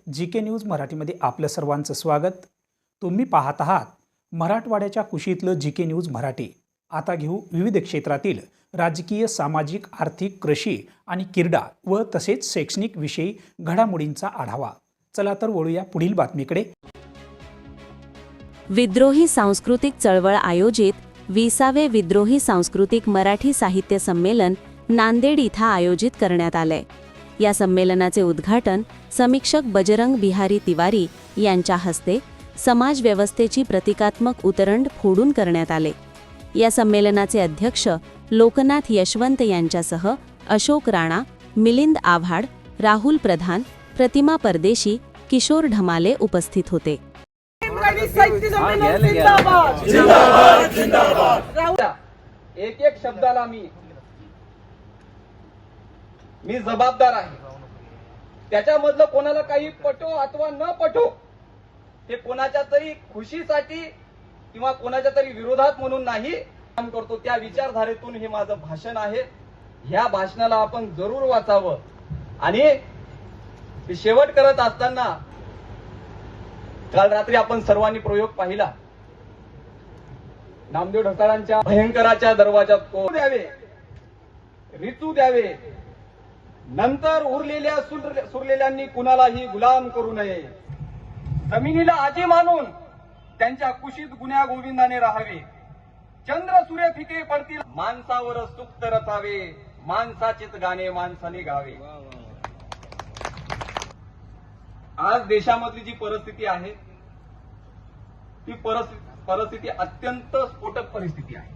GK news मराठीमध्ये आपलं सर्वांचं स्वागत। तुम्ही पाहत आहात मराठवाड्याच्या कुशीतलं GK न्यूज मराठी। आता घेऊ विविध क्षेत्रातील राजकीय, सामाजिक, आर्थिक, कृषी आणि क्रीडा व तसेच शैक्षणिक विषयी घडामोडींचा आढावा। चला तर वळूया पुढील बातमीकडे। विद्रोही सांस्कृतिक चळवळ आयोजित 20वे विद्रोही सांस्कृतिक मराठी साहित्य संमेलन नांदेड इथं आयोजित करण्यात आले। या संमेलनाचे उद्घाटन समीक्षक बजरंग बिहारी तिवारी यांच्या हस्ते समाज व्यवस्थेची प्रतिकात्मक उतरंड फोडून करण्यात आले। या संमेलनाचे अध्यक्ष लोकनाथ यशवंत यांच्यासह अशोक राणा, मिलिंद आव्हाड, राहुल प्रधान, प्रतिमा परदेशी, किशोर ढमाले उपस्थित होते। एक एक शब्दाला मी जबाबदार आहे। त्याच्यामधलं कोणाला काही पटो अथवा न पटो, ते कोणाच्या तरी खुशीसाठी किंवा कोणाच्या तरी विरोधात म्हणून नाही काम करतो, त्या विचारधारेतून हे माझं भाषण आहे। ह्या भाषणाला आपण जरूर वाचावं। आणि शेवट करत असताना काल रात्री आपण सर्वांनी प्रयोग पाहिला। नामदेव ढसाळांच्या भयंकराच्या दरवाजात को द्यावे, ऋतू द्यावे, नंतर उरलेल्या सुरलेल्यांनी कुणालाही गुलाम करू नये, जमिनीला आजी मानून त्यांच्या कुशीत गुण्या गोविंदाने राहावे, चंद्र सूर्य फिके पडतील, माणसावर सुक्त रचावे, माणसाचेच गाणे माणसाने गावे। आज देशामधली जी परिस्थिती आहे ती परिस्थिती अत्यंत स्फोटक परिस्थिती आहे।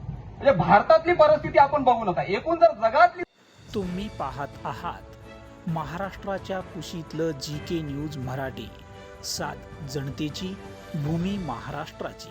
म्हणजे भारतातली परिस्थिती आपण बघू नका, एकूण जर जगातली। तुम्ही पाहत आहात महाराष्ट्राच्या कुशीतलं GK न्यूज मराठी, सात जनतेची भूमी महाराष्ट्राची।